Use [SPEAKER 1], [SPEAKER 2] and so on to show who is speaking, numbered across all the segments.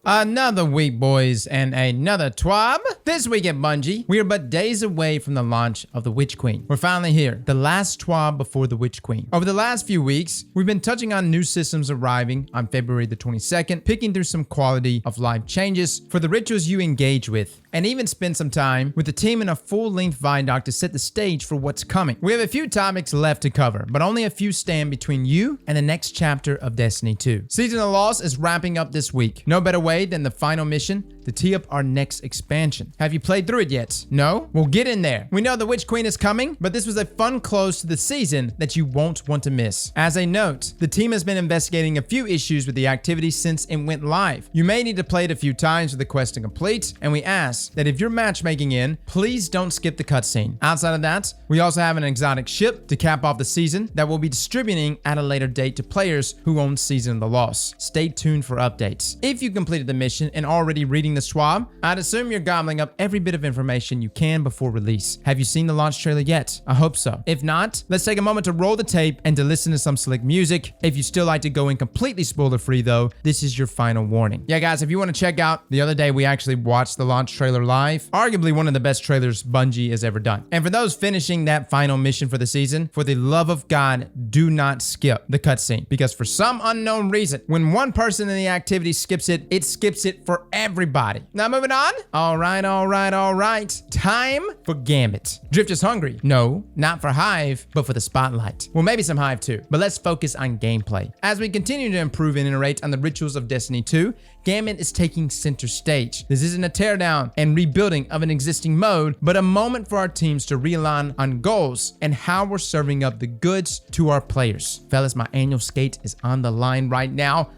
[SPEAKER 1] Another week, boys, and another TWAB. This week at Bungie, we are but days away from the launch of the Witch Queen. We're finally here, the last TWAB before the Witch Queen. Over the last few weeks, we've been touching on new systems arriving on February the 22nd, picking through some quality of life changes for the rituals you engage with, and even spend some time with the team in a full-length Vidoc to set the stage for what's coming. We have a few topics left to cover, but only a few stand between you and the next chapter of Destiny 2. Season of Lost is wrapping up this week. No better way than the final mission to tee up our next expansion. Have you played through it yet? No? Well, get in there. We know the Witch Queen is coming, but this was a fun close to the season that you won't want to miss. As a note, the team has been investigating a few issues with the activity since it went live. You may need to play it a few times for the quest to complete, and we ask that if you're matchmaking in, please don't skip the cutscene. Outside of that, we also have an exotic ship to cap off the season that we'll be distributing at a later date to players who own Season of the Lost. Stay tuned for updates. If you completed the mission and already reading the TWAB, I'd assume you're gobbling up every bit of information you can before release. Have you seen the launch trailer yet? I hope so. If not, let's take a moment to roll the tape and to listen to some slick music. If you still like to go in completely spoiler free though, this is your final warning. Yeah guys, if you want to check out, the other day we actually watched the launch trailer live. Arguably one of the best trailers Bungie has ever done. And for those finishing that final mission for the season, for the love of God, do not skip the cutscene, because for some unknown reason, when one person in the activity skips it, it skips it for everybody. Now moving on. All right. Time for Gambit. Drift is hungry. No, not for Hive, but for the spotlight. Well, maybe some Hive too, but let's focus on gameplay. As we continue to improve and iterate on the rituals of Destiny 2, Gambit is taking center stage. This isn't a teardown and rebuilding of an existing mode, but a moment for our teams to realign on goals and how we're serving up the goods to our players. Fellas, my annual skate is on the line right now.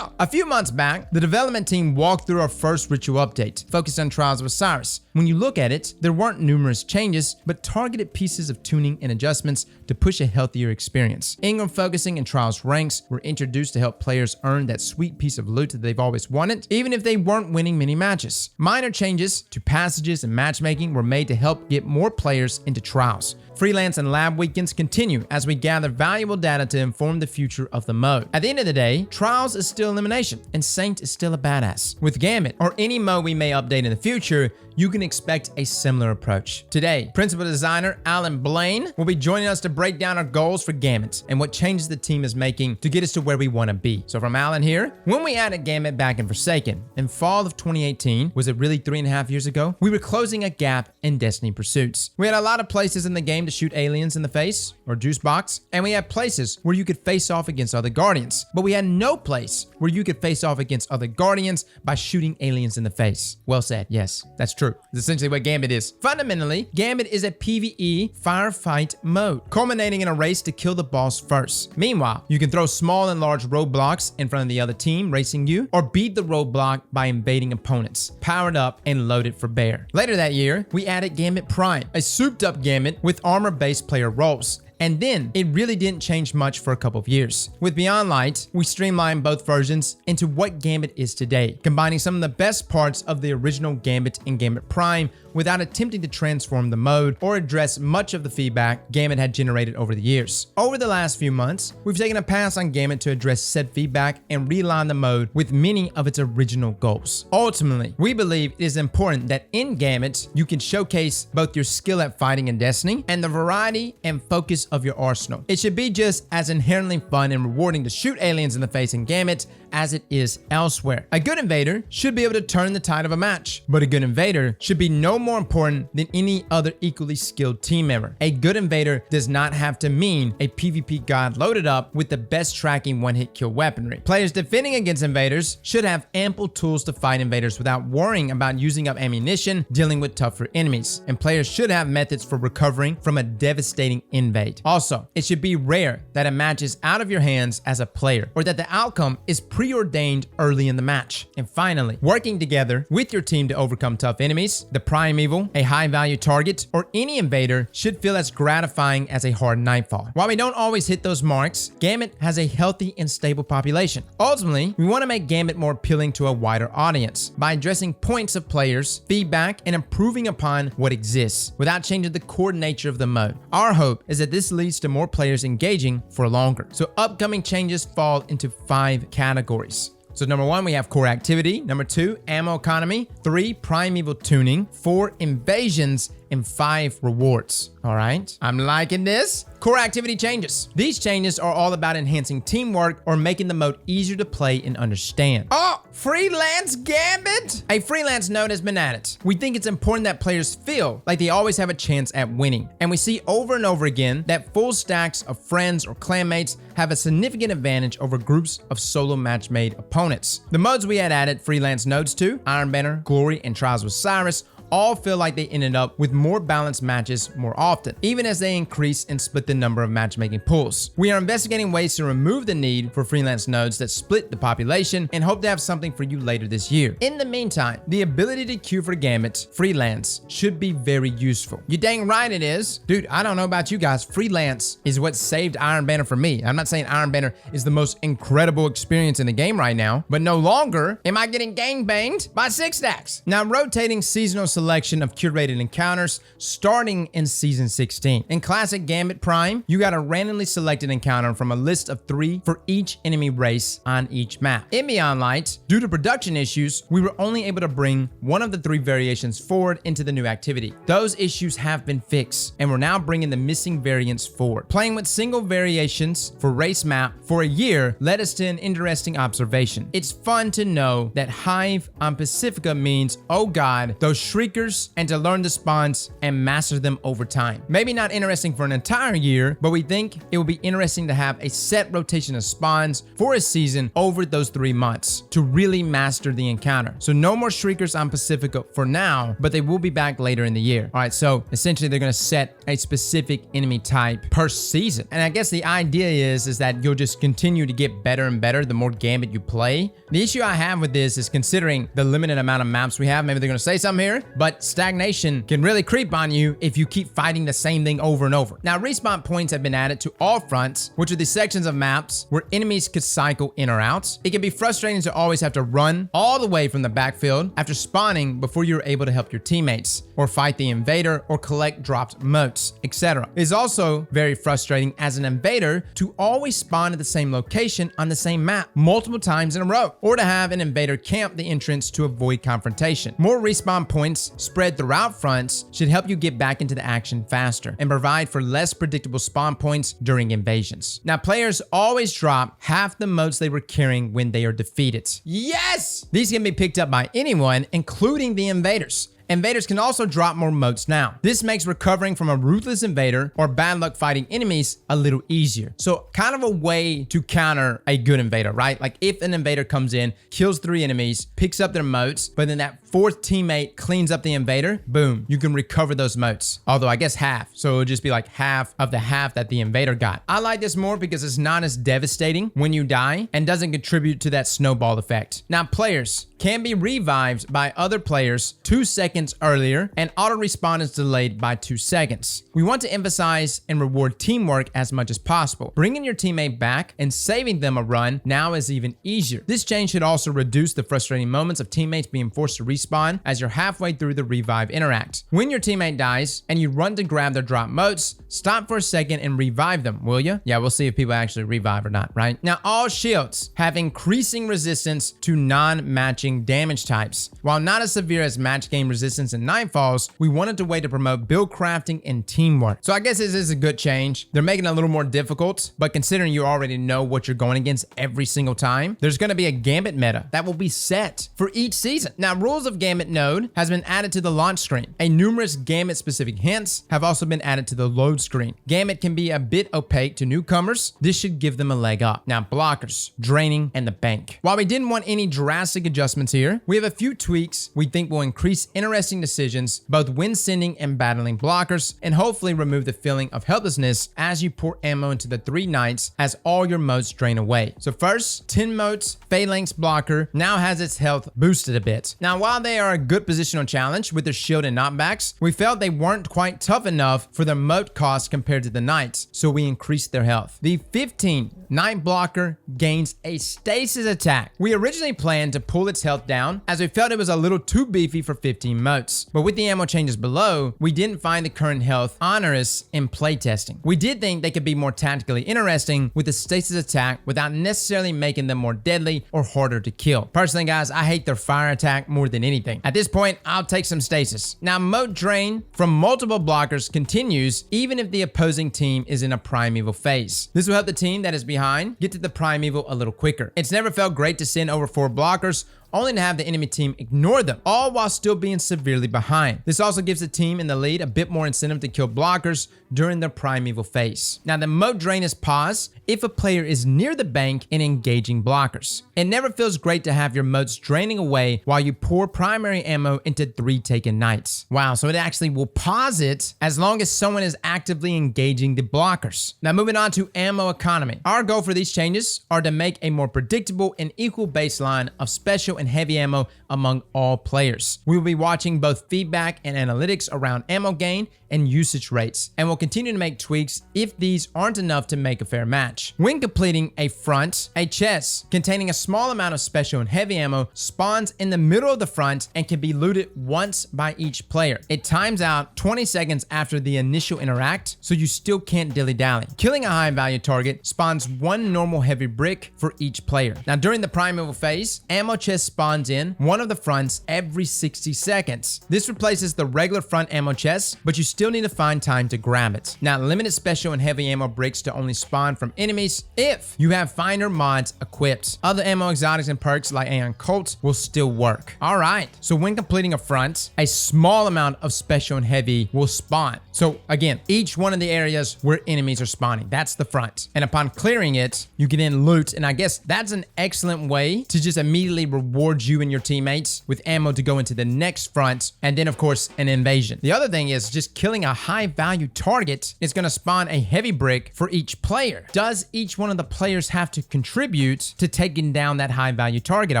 [SPEAKER 1] A few months back, the development team walked through our first ritual update, focused on Trials of Osiris. When you look at it, there weren't numerous changes, but targeted pieces of tuning and adjustments to push a healthier experience. Ingram focusing and Trials ranks were introduced to help players earn that sweet piece of loot that they've always wanted, even if they weren't winning many matches. Minor changes to passages and matchmaking were made to help get more players into Trials. Freelance and lab weekends continue as we gather valuable data to inform the future of the mode. At the end of the day, Trials is still elimination, and Saint is still a badass. With Gambit, or any mode we may update in the future, you can expect a similar approach. Today, principal designer Alan Blaine will be joining us to break down our goals for Gambit and what changes the team is making to get us to where we want to be. So from Alan here, when we added Gambit back in Forsaken, in fall of 2018, was it really 3.5 years ago? We were closing a gap in Destiny pursuits. We had a lot of places in the game to shoot aliens in the face, or juice box, and we had places where you could face off against other Guardians, but we had no place where you could face off against other Guardians by shooting aliens in the face. Well said, yes, that's true. It's essentially what Gambit is. Fundamentally, Gambit is a PvE firefight mode, culminating in a race to kill the boss first. Meanwhile, you can throw small and large roadblocks in front of the other team racing you, or beat the roadblock by invading opponents, powered up and loaded for bear. Later that year, we added Gambit Prime, a souped up Gambit with armor-based player roles. And then, it really didn't change much for a couple of years. With Beyond Light, we streamlined both versions into what Gambit is today, combining some of the best parts of the original Gambit and Gambit Prime without attempting to transform the mode or address much of the feedback Gambit had generated over the years. Over the last few months, we've taken a pass on Gambit to address said feedback and realign the mode with many of its original goals. Ultimately, we believe it is important that in Gambit, you can showcase both your skill at fighting in Destiny and the variety and focus of your arsenal. It should be just as inherently fun and rewarding to shoot aliens in the face in Gambit as it is elsewhere. A good invader should be able to turn the tide of a match, but a good invader should be no more important than any other equally skilled team member. A good invader does not have to mean a PvP god loaded up with the best tracking one-hit kill weaponry. Players defending against invaders should have ample tools to fight invaders without worrying about using up ammunition, dealing with tougher enemies. And players should have methods for recovering from a devastating invade. Also, it should be rare that a match is out of your hands as a player, or that the outcome is preordained early in the match. And finally, working together with your team to overcome tough enemies, the Primeval, a high-value target, or any invader should feel as gratifying as a hard nightfall. While we don't always hit those marks, Gambit has a healthy and stable population. Ultimately, we want to make Gambit more appealing to a wider audience by addressing points of players, feedback, and improving upon what exists without changing the core nature of the mode. Our hope is that this leads to more players engaging for longer. So upcoming changes fall into 5 categories. So number 1, we have core activity. Number 2, ammo economy. 3, primeval tuning. 4, invasions. And 5, rewards. All right, I'm liking this. Core activity changes. These changes are all about enhancing teamwork or making the mode easier to play and understand. Oh, Freelance Gambit! A freelance node has been added. We think it's important that players feel like they always have a chance at winning. And we see over and over again that full stacks of friends or clanmates have a significant advantage over groups of solo match-made opponents. The modes we had added freelance nodes to, Iron Banner, Glory, and Trials with Cyrus, all feel like they ended up with more balanced matches more often, even as they increase and split the number of matchmaking pools. We are investigating ways to remove the need for freelance nodes that split the population and hope to have something for you later this year. In the meantime, the ability to queue for Gambit Freelance should be very useful. You dang right it is. Dude, I don't know about you guys, Freelance is what saved Iron Banner for me. I'm not saying Iron Banner is the most incredible experience in the game right now, but no longer am I getting gangbanged by 6 stacks. Now, rotating seasonal selection of curated encounters starting in Season 16. In Classic Gambit Prime, you got a randomly selected encounter from a list of 3 for each enemy race on each map. In Beyond Light, due to production issues, we were only able to bring one of the 3 variations forward into the new activity. Those issues have been fixed, and we're now bringing the missing variants forward. Playing with single variations for race map for a year led us to an interesting observation. It's fun to know that Hive on Pacifica means, oh god, those shriekers, and to learn the spawns and master them over time. Maybe not interesting for an entire year, but we think it will be interesting to have a set rotation of spawns for a season over those 3 months to really master the encounter. So no more shriekers on Pacifica for now, but they will be back later in the year. All right, so essentially they're going to set a specific enemy type per season. And I guess the idea is that you'll just continue to get better and better the more Gambit you play. The issue I have with this is considering the limited amount of maps we have, maybe they're going to say something here, but stagnation can really creep on you if you keep fighting the same thing over and over. Now, respawn points have been added to all fronts, which are the sections of maps where enemies could cycle in or out. It can be frustrating to always have to run all the way from the backfield after spawning before you're able to help your teammates, or fight the invader, or collect dropped motes, etc. It is also very frustrating as an invader to always spawn at the same location on the same map multiple times in a row, or to have an invader camp the entrance to avoid confrontation. More respawn points spread throughout fronts should help you get back into the action faster and provide for less predictable spawn points during invasions. Now, players always drop half the motes they were carrying when they are defeated. Yes! These can be picked up by anyone, including the invaders. Invaders can also drop more motes now. This makes recovering from a ruthless invader or bad luck fighting enemies a little easier. So kind of a way to counter a good invader, right? Like if an invader comes in, kills 3 enemies, picks up their motes, but then that 4th teammate cleans up the invader, boom, you can recover those motes. Although I guess half. So it'll just be like half of the half that the invader got. I like this more because it's not as devastating when you die and doesn't contribute to that snowball effect. Now, players can be revived by other players 2 seconds earlier, and auto respawn is delayed by 2 seconds. We want to emphasize and reward teamwork as much as possible. Bringing your teammate back and saving them a run now is even easier. This change should also reduce the frustrating moments of teammates being forced to respawn as you're halfway through the revive interact. When your teammate dies and you run to grab their drop motes, stop for a second and revive them, will you? Yeah, we'll see if people actually revive or not, right? Now, all shields have increasing resistance to non-matching damage types. While not as severe as match game resistance and Nightfalls, we wanted a way to promote build crafting and teamwork. So I guess this is a good change. They're making it a little more difficult, but considering you already know what you're going against every single time, there's going to be a Gambit meta that will be set for each season. Now, Rules of Gambit node has been added to the launch screen, and numerous Gambit specific hints have also been added to the load screen. Gambit can be a bit opaque to newcomers. This should give them a leg up. Now, blockers, draining, and the bank. While we didn't want any drastic adjustments here, we have a few tweaks we think will increase interesting decisions both when sending and battling blockers, and hopefully remove the feeling of helplessness as you pour ammo into the 3 knights as all your motes drain away. So first, 10 motes Phalanx blocker now has its health boosted a bit. Now, while they are a good positional challenge with their shield and knockbacks, we felt they weren't quite tough enough for their mote cost compared to the knights, so we increased their health. The 15 Knight blocker gains a stasis attack. We originally planned to pull its health down as we felt it was a little too beefy for 15 moats. But with the ammo changes below, we didn't find the current health onerous in playtesting. We did think they could be more tactically interesting with the stasis attack without necessarily making them more deadly or harder to kill. Personally, guys, I hate their fire attack more than anything. At this point, I'll take some stasis. Now, moat drain from multiple blockers continues even if the opposing team is in a primeval phase. This will help the team that is behind get to the primeval a little quicker. It's never felt great to send over 4 blockers only to have the enemy team ignore them, all while still being severely behind. This also gives the team in the lead a bit more incentive to kill blockers during their primeval phase. Now, the moat drain is paused if a player is near the bank and engaging blockers. It never feels great to have your moats draining away while you pour primary ammo into 3 taken knights. Wow, so it actually will pause it as long as someone is actively engaging the blockers. Now, moving on to ammo economy. Our goal for these changes are to make a more predictable and equal baseline of special and heavy ammo among all players. We will be watching both feedback and analytics around ammo gain and usage rates, and we'll continue to make tweaks if these aren't enough to make a fair match. When completing a front, a chest containing a small amount of special and heavy ammo spawns in the middle of the front and can be looted once by each player. It times out 20 seconds after the initial interact, so you still can't dilly-dally. Killing a high value target spawns 1 normal heavy brick for each player. Now, during the primeval phase, ammo chest spawns in one of the fronts every 60 seconds. This replaces the regular front ammo chest, but you still need to find time to grab it. Now, limited special and heavy ammo bricks to only spawn from enemies if you have finer mods equipped. Other ammo exotics and perks like Aeon Colt will still work. All right, so when completing a front, a small amount of special and heavy will spawn. So again, each one of the areas where enemies are spawning, that's the front. And upon clearing it, you can then loot, and I guess that's an excellent way to just immediately reward you and your teammates with ammo to go into the next front, and then of course an invasion. The other thing is just killing a high value target is going to spawn a heavy brick for each player. Does each one of the players have to contribute to taking down that high value target, I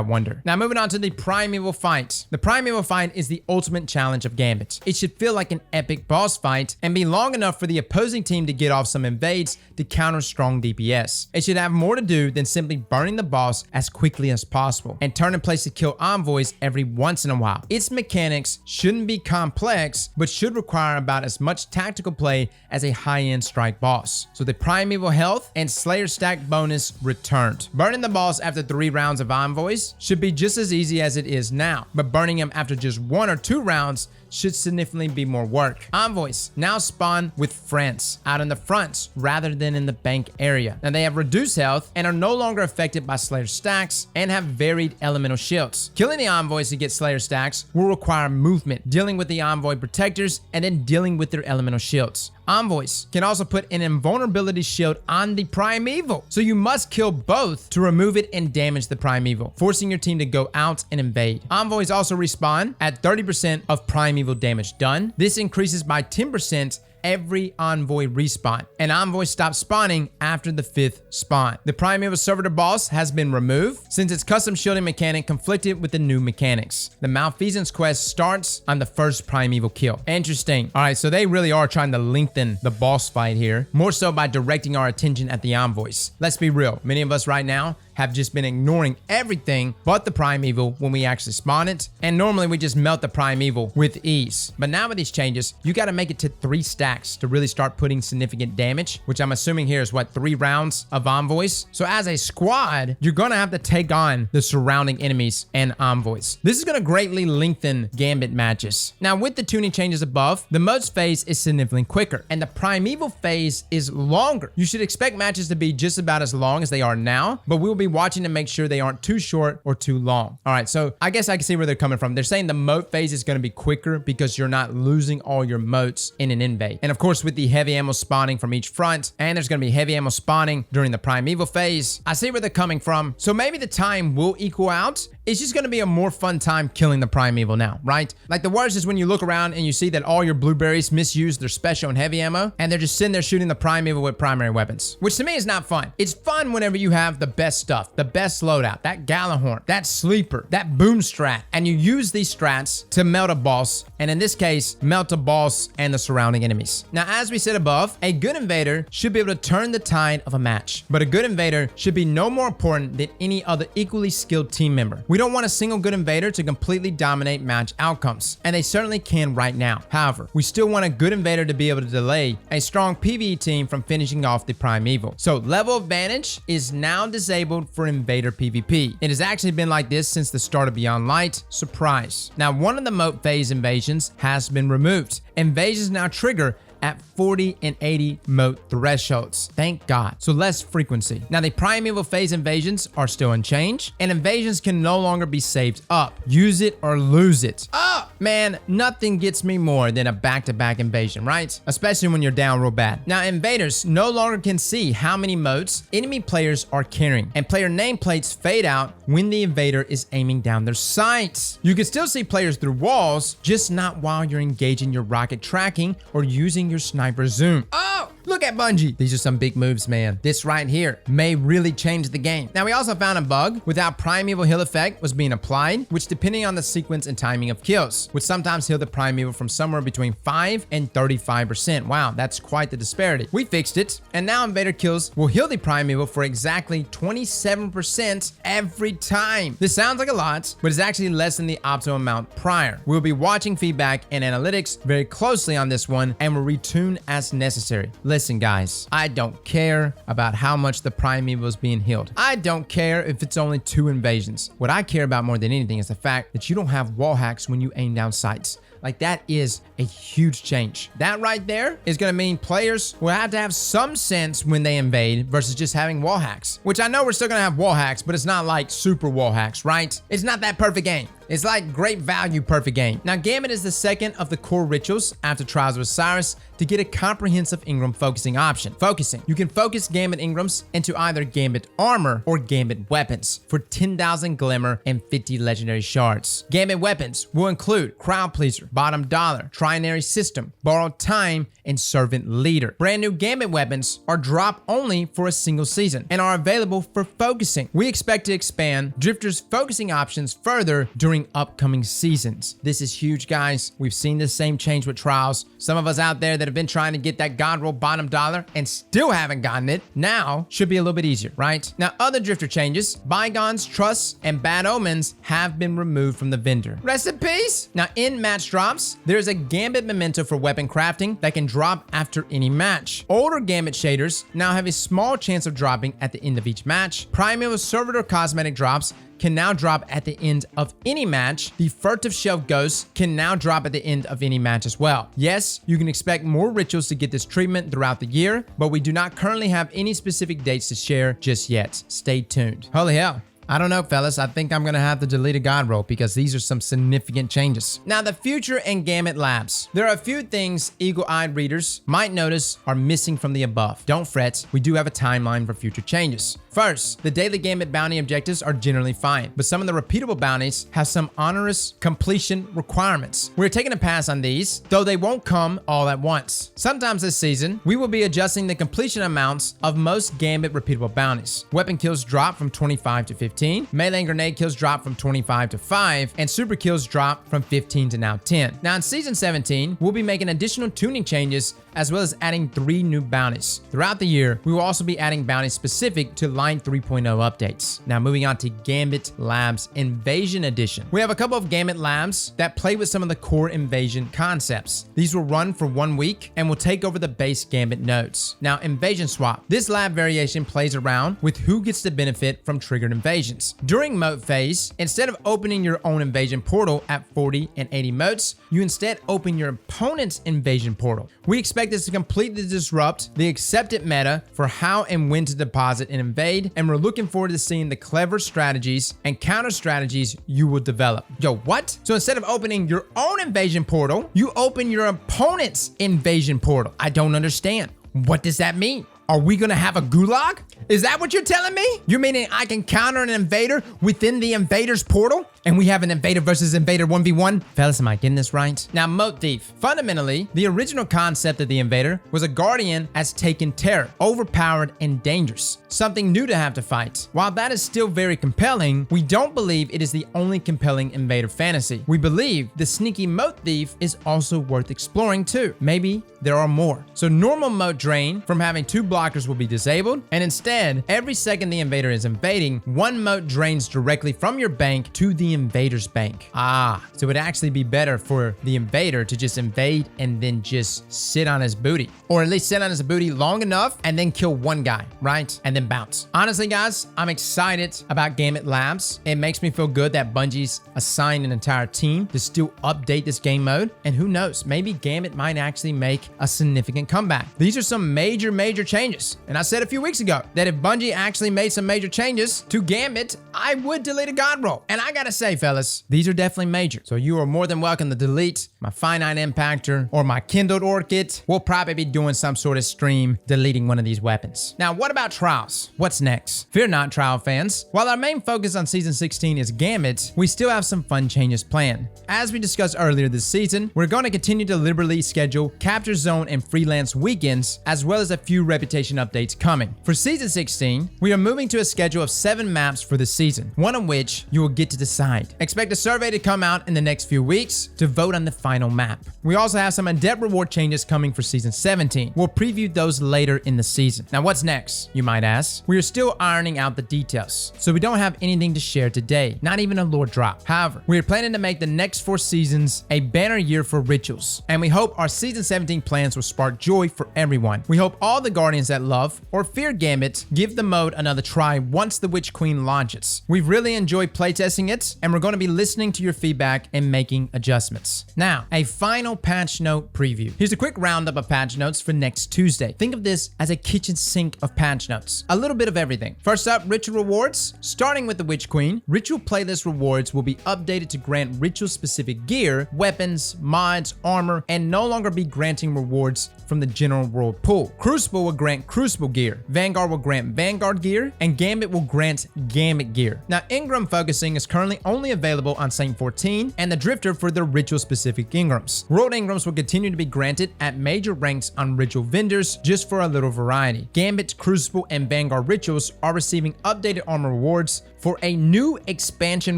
[SPEAKER 1] wonder? Now, moving on to the Primeval Fight. The Primeval Fight is the ultimate challenge of Gambit. It should feel like an epic boss fight and be long enough for the opposing team to get off some invades to counter strong DPS. It should have more to do than simply burning the boss as quickly as possible and turn in place to kill envoys every once in a while. Its mechanics shouldn't be complex, but should require about as much tactical play as a high-end strike boss. So the Primeval Health and Slayer Stack bonus returned. Burning the boss after 3 rounds of envoys should be just as easy as it is now, but burning him after just 1 or 2 rounds should significantly be more work. Envoys now spawn with friends out in the fronts rather than in the bank area. Now, they have reduced health and are no longer affected by Slayer stacks and have varied elemental shields. Killing the envoys to get Slayer stacks will require movement, dealing with the envoy protectors, and then dealing with their elemental shields. Envoys can also put an invulnerability shield on the Primeval, so you must kill both to remove it and damage the Primeval, forcing your team to go out and invade. Envoys also respawn at 30% of Primeval damage done. This increases by 10% every envoy respawn, and envoys stop spawning after the 5th spawn. The Primeval Servitor boss has been removed since its custom shielding mechanic conflicted with the new mechanics. The Malfeasance quest starts on the first Primeval kill. Interesting. All right, so they really are trying to lengthen the boss fight here, more so by directing our attention at the envoys. Let's be real, many of us right now have just been ignoring everything but the Primeval when we actually spawn it, and normally we just melt the Primeval with ease. But now with these changes, you got to make it to 3 stacks to really start putting significant damage, which I'm assuming here is what, 3 rounds of envoys. So as a squad, you're gonna have to take on the surrounding enemies and envoys. This is gonna greatly lengthen Gambit matches. Now, with the tuning changes above, the moats phase is significantly quicker and the Primeval phase is longer. You should expect matches to be just about as long as they are now, but we'll be watching to make sure they aren't too short or too long. All right, so I guess I can see where they're coming from. They're saying the moat phase is going to be quicker because you're not losing all your moats in an invade. And of course, with the heavy ammo spawning from each front, and there's going to be heavy ammo spawning during the Primeval phase, I see where they're coming from. So maybe the time will equal out. It's just going to be a more fun time killing the Primeval now, right? Like, the worst is when you look around and you see that all your blueberries misuse their special and heavy ammo, and they're just sitting there shooting the Primeval with primary weapons, which to me is not fun. It's fun whenever you have the best stuff, the best loadout, that Gallahorn, that Sleeper, that Boom Strat, and you use these strats to melt a boss, and in this case, melt a boss and the surrounding enemies. Now, as we said above, a good invader should be able to turn the tide of a match, but a good invader should be no more important than any other equally skilled team member. We We don't want a single good invader to completely dominate match outcomes, and they certainly can right now. However, we still want a good invader to be able to delay a strong PvE team from finishing off the Primeval. So level advantage is now disabled for invader PvP. It has actually been like this since the start of Beyond Light. Surprise. Now, one of the moat phase invasions has been removed. Invasions now trigger at 40 and 80 moat thresholds. Thank God. So less frequency. Now the Primeval phase invasions are still unchanged, and invasions can no longer be saved up. Use it or lose it. Oh, man, nothing gets me more than a back-to-back invasion, right? Especially when you're down real bad. Now invaders no longer can see how many moats enemy players are carrying, and player nameplates fade out when the invader is aiming down their sights. You can still see players through walls, just not while you're engaging your rocket tracking or using your sniper zoom. Oh, look at Bungie. These are some big moves, man. This right here may really change the game. Now, we also found a bug with how Primeval heal effect was being applied, which depending on the sequence and timing of kills, would sometimes heal the Primeval from somewhere between 5 and 35%. Wow, that's quite the disparity. We fixed it, and now invader kills will heal the Primeval for exactly 27% every time. This sounds like a lot, but it's actually less than the optimal amount prior. We'll be watching feedback and analytics very closely on this one, and will retune as necessary. Listen, guys, I don't care about how much the Primeval is being healed. I don't care if it's only 2 invasions. What I care about more than anything is the fact that you don't have wall hacks when you aim down sights. Like, that is a huge change. That right there is going to mean players will have to have some sense when they invade versus just having wall hacks, which I know we're still going to have wall hacks, but it's not like super wall hacks, right? It's not that perfect game. It's like great value perfect game. Now, Gambit is the second of the core rituals after Trials of Osiris to get a comprehensive Ingram focusing option. Focusing. You can focus Gambit Ingrams into either Gambit Armor or Gambit Weapons for 10,000 Glimmer and 50 Legendary Shards. Gambit Weapons will include Crowd Pleaser, Bottom Dollar, Trinary System, Borrowed Time, and Servant Leader. Brand new Gambit Weapons are drop only for a single season and are available for focusing. We expect to expand Drifter's focusing options further during upcoming seasons. This is huge, guys. We've seen the same change with Trials. Some of us out there that have been trying to get that God Roll Bottom Dollar and still haven't gotten it, now should be a little bit easier, right? Now, other Drifter changes, Bygones, Trusts, and Bad Omens have been removed from the vendor. Rest in peace. Now, in match drops, there's a Gambit Memento for weapon crafting that can drop after any match. Older Gambit shaders now have a small chance of dropping at the end of each match. Primeval Servitor cosmetic drops can now drop at the end of any match. The Furtive Shelf Ghosts can now drop at the end of any match as well. Yes, you can expect more rituals to get this treatment throughout the year, but we do not currently have any specific dates to share just yet. Stay tuned. Holy hell. I don't know, fellas. I think I'm going to have to delete a God roll because these are some significant changes. Now, the future and Gambit Labs. There are a few things eagle-eyed readers might notice are missing from the above. Don't fret. We do have a timeline for future changes. First, the daily Gambit bounty objectives are generally fine, but some of the repeatable bounties have some onerous completion requirements. We're taking a pass on these, though they won't come all at once. Sometimes this season, we will be adjusting the completion amounts of most Gambit repeatable bounties. Weapon kills drop from 25 to 15, melee and grenade kills drop from 25 to 5, and super kills drop from 15 to now 10. Now in Season 17, we'll be making additional tuning changes as well as adding 3 new bounties. Throughout the year, we will also be adding bounties specific to Line 3.0 updates. Now moving on to Gambit Labs Invasion Edition. We have a couple of Gambit Labs that play with some of the core invasion concepts. These will run for 1 week and will take over the base Gambit nodes. Now, Invasion Swap. This lab variation plays around with who gets the benefit from triggered invasions. During moat phase, instead of opening your own invasion portal at 40 and 80 moats, you instead open your opponent's invasion portal. We expect this to completely disrupt the accepted meta for how and when to deposit and invade, and we're looking forward to seeing the clever strategies and counter strategies you will develop. Yo, what? So instead of opening your own invasion portal, you open your opponent's invasion portal. I don't understand. What does that mean? Are we gonna have a gulag? Is that what you're telling me? You're meaning I can counter an invader within the invader's portal? And we have an invader versus invader 1v1? Fellas, am I getting this right? Now, Moat Thief. Fundamentally, the original concept of the invader was a guardian as taken terror, overpowered and dangerous. Something new to have to fight. While that is still very compelling, we don't believe it is the only compelling invader fantasy. We believe the sneaky Moat Thief is also worth exploring too. Maybe there are more. So normal moat drain from having 2 blockers will be disabled, and instead Instead, every second the invader is invading, one moat drains directly from your bank to the invader's bank. So it would actually be better for the invader to just invade and then just sit on his booty. Or at least sit on his booty long enough and then kill one guy, right? And then bounce. Honestly, guys, I'm excited about Gambit Labs. It makes me feel good that Bungie's assigned an entire team to still update this game mode. And who knows, maybe Gambit might actually make a significant comeback. These are some major changes. And I said a few weeks ago that if Bungie actually made some major changes to Gambit, I would delete a god roll. And I gotta say, fellas, these are definitely major. So you are more than welcome to delete my Finite Impactor or my Kindled Orchid. We'll probably be doing some sort of stream deleting one of these weapons. Now, what about trials? What's next? Fear not, trial fans. While our main focus on Season 16 is Gambit, we still have some fun changes planned. As we discussed earlier this season, we're going to continue to liberally schedule Capture Zone and Freelance weekends, as well as a few reputation updates coming. For Season 16, we are moving to a schedule of 7 maps for the season, one of which you will get to decide. Expect a survey to come out in the next few weeks to vote on the final map. We also have some in-depth reward changes coming for Season 17. We'll preview those later in the season. Now, what's next, you might ask? We are still ironing out the details, so we don't have anything to share today, not even a lore drop. However, we are planning to make the next 4 seasons a banner year for rituals, and we hope our Season 17 plans will spark joy for everyone. We hope all the Guardians that love or fear Gambit give the mode another try once the Witch Queen launches. We've really enjoyed playtesting it, and we're going to be listening to your feedback and making adjustments. Now, a final patch note preview. Here's a quick roundup of patch notes for next Tuesday. Think of this as a kitchen sink of patch notes. A little bit of everything. First up, ritual rewards. Starting with the Witch Queen, ritual playlist rewards will be updated to grant ritual-specific gear, weapons, mods, armor, and no longer be granting rewards from the general world pool. Crucible will grant Crucible gear, Vanguard will grant Vanguard gear, and Gambit will grant Gambit gear. Now, Ingram focusing is currently only available on Saint 14 and the Drifter for the ritual-specific Ingrams. World Ingrams will continue to be granted at major ranks on ritual vendors just for a little variety. Gambit, Crucible, and Vanguard rituals are receiving updated armor rewards for a new expansion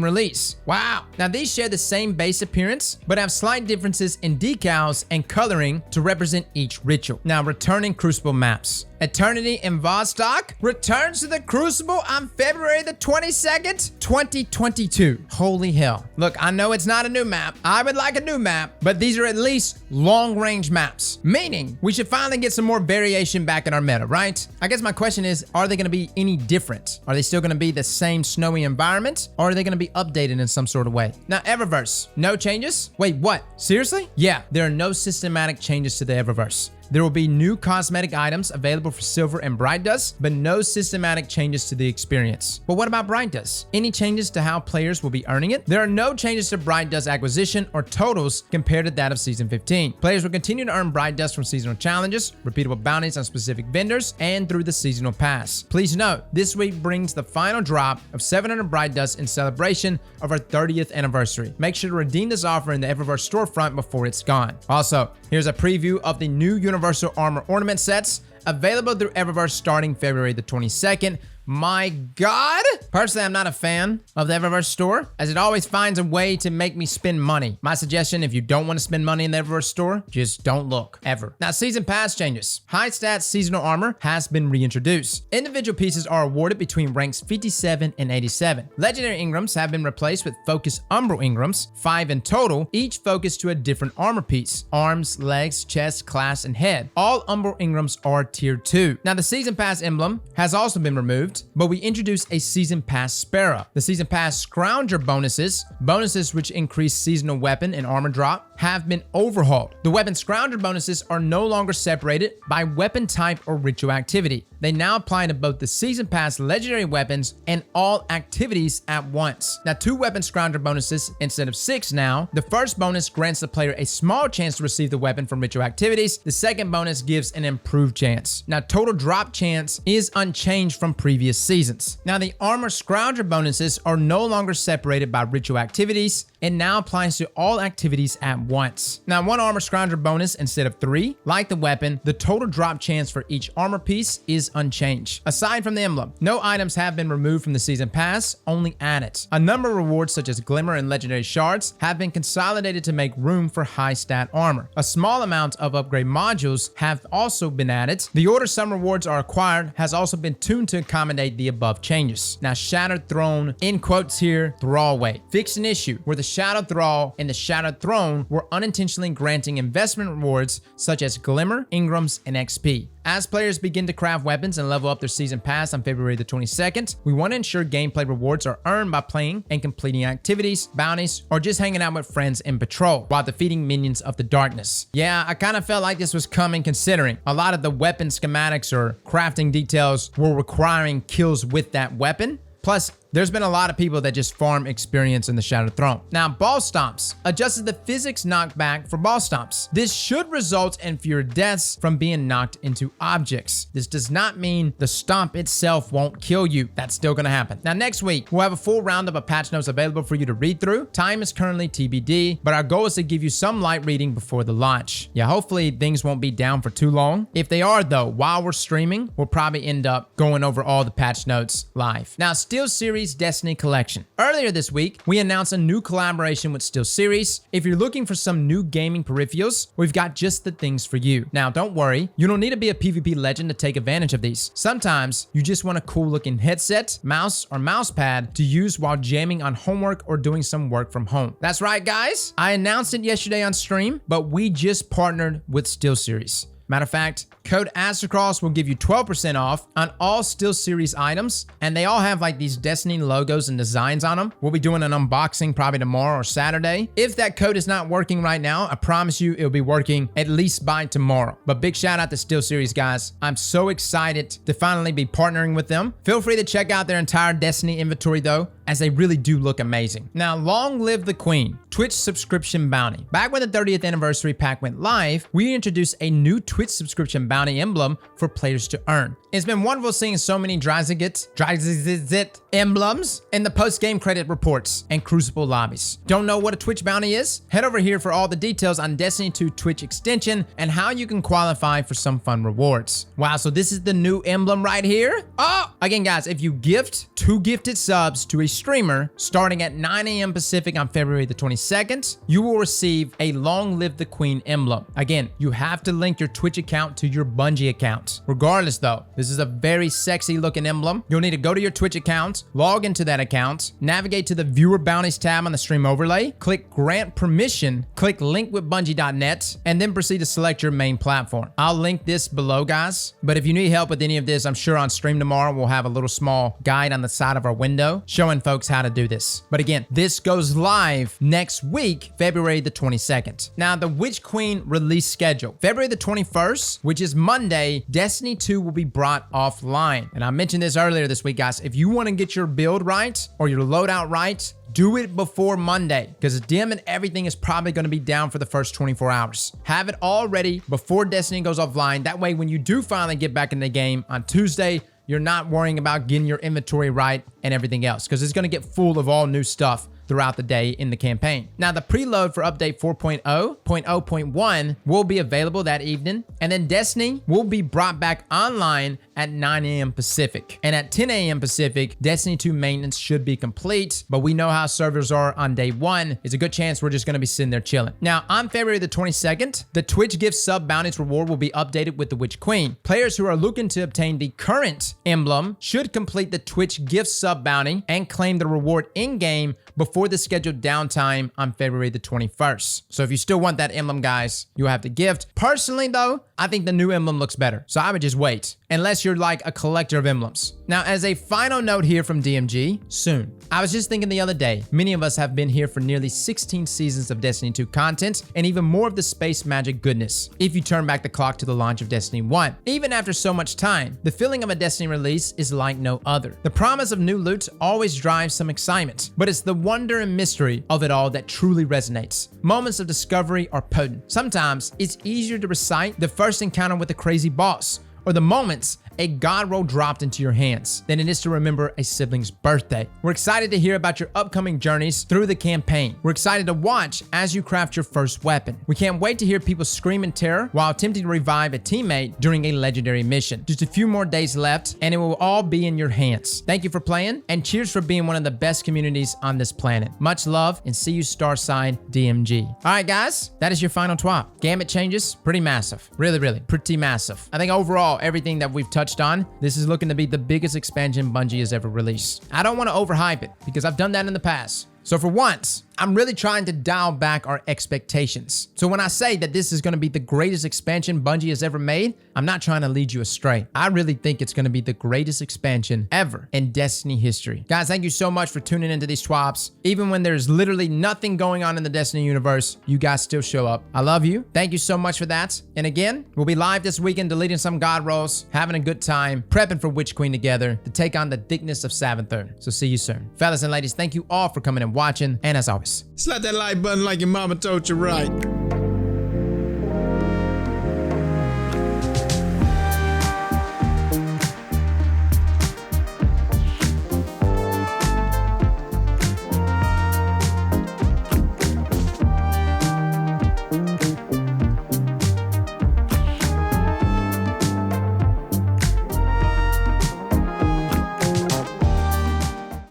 [SPEAKER 1] release. Wow. Now, these share the same base appearance, but have slight differences in decals and coloring to represent each ritual. Now, returning Crucible maps. Eternity in Vostok returns to the Crucible on February the 22nd, 2022. Holy hell. Look, I know it's not a new map. I would like a new map, but these are at least long-range maps, meaning we should finally get some more variation back in our meta, right? I guess my question is, are they going to be any different? Are they still going to be the same snowy environment, or are they going to be updated in some sort of way? Now, Eververse, no changes? Wait, what? Seriously? Yeah, there are no systematic changes to the Eververse. There will be new cosmetic items available for Silver and Bright Dust, but no systematic changes to the experience. But what about Bright Dust? Any changes to how players will be earning it? There are no changes to Bright Dust acquisition or totals compared to that of Season 15. Players will continue to earn Bright Dust from seasonal challenges, repeatable bounties on specific vendors, and through the seasonal pass. Please note, this week brings the final drop of 700 Bright Dust in celebration of our 30th anniversary. Make sure to redeem this offer in the Eververse storefront before it's gone. Also, here's a preview of the new Universal Armor Ornament sets available through Eververse starting February the 22nd. My God! Personally, I'm not a fan of the Eververse store, as it always finds a way to make me spend money. My suggestion, if you don't want to spend money in the Eververse store, just don't look, ever. Now, Season Pass changes. High stats seasonal armor has been reintroduced. Individual pieces are awarded between ranks 57 and 87. Legendary Ingrams have been replaced with Focus Umbral Ingrams, 5 in total, each focused to a different armor piece. Arms, legs, chest, class, and head. All Umbral Ingrams are Tier 2. Now, the Season Pass emblem has also been removed, but we introduced a Season Pass Sparrow. The Season Pass Scrounger bonuses which increase seasonal weapon and armor drop, have been overhauled. The weapon Scrounger bonuses are no longer separated by weapon type or ritual activity. They now apply to both the Season Pass legendary weapons and all activities at once. Now, 2 weapon Scrounger bonuses instead of 6 now. The first bonus grants the player a small chance to receive the weapon from ritual activities. The second bonus gives an improved chance. Now, total drop chance is unchanged from previous seasons. Now, the armor Scrounger bonuses are no longer separated by ritual activities and now applies to all activities at once. Now, 1 armor scrounger bonus instead of 3. Like the weapon, the total drop chance for each armor piece is unchanged. Aside from the emblem, no items have been removed from the season pass, only added. A number of rewards such as glimmer and legendary shards have been consolidated to make room for high stat armor. A small amount of upgrade modules have also been added. The order some rewards are acquired has also been tuned to accommodate the above changes. Now, Shattered Throne, in quotes here, Thrallway, fixed an issue where the Shadow Thrall and the Shattered Throne were unintentionally granting investment rewards such as glimmer, engrams, and XP. As players begin to craft weapons and level up their season pass on February the 22nd, we want to ensure gameplay rewards are earned by playing and completing activities, bounties, or just hanging out with friends in patrol while defeating minions of the darkness. Yeah, I kind of felt like this was coming considering a lot of the weapon schematics or crafting details were requiring kills with that weapon. Plus, there's been a lot of people that just farm experience in the Shattered Throne. Now, ball stomps adjusted the physics knockback for ball stomps. This should result in fewer deaths from being knocked into objects. This does not mean the stomp itself won't kill you. That's still gonna happen. Now, next week, we'll have a full roundup of patch notes available for you to read through. Time is currently TBD, but our goal is to give you some light reading before the launch. Yeah, hopefully things won't be down for too long. If they are though, while we're streaming, we'll probably end up going over all the patch notes live. Now, SteelSeries Destiny Collection. Earlier this week, we announced a new collaboration with SteelSeries. If you're looking for some new gaming peripherals, we've got just the things for you. Now, don't worry, you don't need to be a PvP legend to take advantage of these. Sometimes you just want a cool looking headset, mouse, or mouse pad to use while jamming on homework or doing some work from home. That's right, guys. I announced it yesterday on stream, but we just partnered with SteelSeries. Matter of fact, code Aztecross will give you 12% off on all SteelSeries items, and they all have like these Destiny logos and designs on them. We'll be doing an unboxing probably tomorrow or Saturday. If that code is not working right now, I promise you it'll be working at least by tomorrow. But big shout out to SteelSeries, guys. I'm so excited to finally be partnering with them. Feel free to check out their entire Destiny inventory though, as they really do look amazing. Now, long live the Queen, Twitch subscription bounty. Back when the 30th anniversary pack went live, we introduced a new Twitch subscription bounty emblem for players to earn. It's been wonderful seeing so many Dryzigit emblems in the post-game credit reports and Crucible lobbies. Don't know what a Twitch bounty is? Head over here for all the details on Destiny 2 Twitch extension and how you can qualify for some fun rewards. Wow, so this is the new emblem right here? Oh, again, guys, if you gift 2 gifted subs to a streamer starting at 9 a.m. Pacific on February the 22nd, you will receive a Long Live the Queen emblem. Again, you have to link your Twitch account to your Bungie account. Regardless though, this is a very sexy looking emblem. You'll need to go to your Twitch account, log into that account, navigate to the Viewer Bounties tab on the stream overlay, click Grant Permission, click Link with Bungie.net, and then proceed to select your main platform. I'll link this below, guys, but if you need help with any of this, I'm sure on stream tomorrow we'll have a little small guide on the side of our window showing folks how to do this. But again, this goes live next week, February the 22nd. Now, the Witch Queen release schedule. February the 21st, which is Monday, Destiny 2 will be brought offline. And I mentioned this earlier this week, guys. If you want to get your build right or your loadout right, do it before Monday, because dim and everything is probably going to be down for the first 24 hours. Have it all ready before Destiny goes offline. That way, when you do finally get back in the game on Tuesday, you're not worrying about getting your inventory right and everything else, because it's going to get full of all new stuff throughout the day in the campaign. Now, the preload for update 4.0.0.1 will be available that evening, and then Destiny will be brought back online at 9 a.m. Pacific. And at 10 a.m. Pacific, Destiny 2 maintenance should be complete, but we know how servers are on day one. It's a good chance we're just gonna be sitting there chilling. Now, on February the 22nd, the Twitch gift sub bounties reward will be updated with the Witch Queen. Players who are looking to obtain the current emblem should complete the Twitch gift sub bounty and claim the reward in-game before the scheduled downtime on February the 21st. So if you still want that emblem, guys, you'll have to gift. Personally though, I think the new emblem looks better, so I would just wait, unless you're like a collector of emblems. Now, as a final note here from DMG, soon. I was just thinking the other day, many of us have been here for nearly 16 seasons of Destiny 2 content and even more of the space magic goodness. If you turn back the clock to the launch of Destiny 1, even after so much time, the feeling of a Destiny release is like no other. The promise of new loot always drives some excitement, but it's the wonder and mystery of it all that truly resonates. Moments of discovery are potent. Sometimes it's easier to recite the first encounter with a crazy boss, or the moments a god roll dropped into your hands than it is to remember a sibling's birthday. We're excited to hear about your upcoming journeys through the campaign. We're excited to watch as you craft your first weapon. We can't wait to hear people scream in terror while attempting to revive a teammate during a legendary mission. Just a few more days left, and it will all be in your hands. Thank you for playing, and cheers for being one of the best communities on this planet. Much love, and see you Starside DMG. All right, guys, that is your final TWAB. Gambit Changes, pretty massive. Really, pretty massive. I think overall, everything that we've touched on, this is looking to be the biggest expansion Bungie has ever released. I don't want to overhype it, because I've done that in the past. So for once, I'm really trying to dial back our expectations. So when I say that this is going to be the greatest expansion Bungie has ever made, I'm not trying to lead you astray. I really think it's going to be the greatest expansion ever in Destiny history. Guys, thank you so much for tuning into these TWABs. Even when there's literally nothing going on in the Destiny universe, you guys still show up. I love you. Thank you so much for that. And again, we'll be live this weekend deleting some god rolls, having a good time, prepping for Witch Queen together to take on the thickness of Savanther. So see you soon. Fellas and ladies, thank you all for coming and watching. And as always,
[SPEAKER 2] slap that like button like your mama told you right.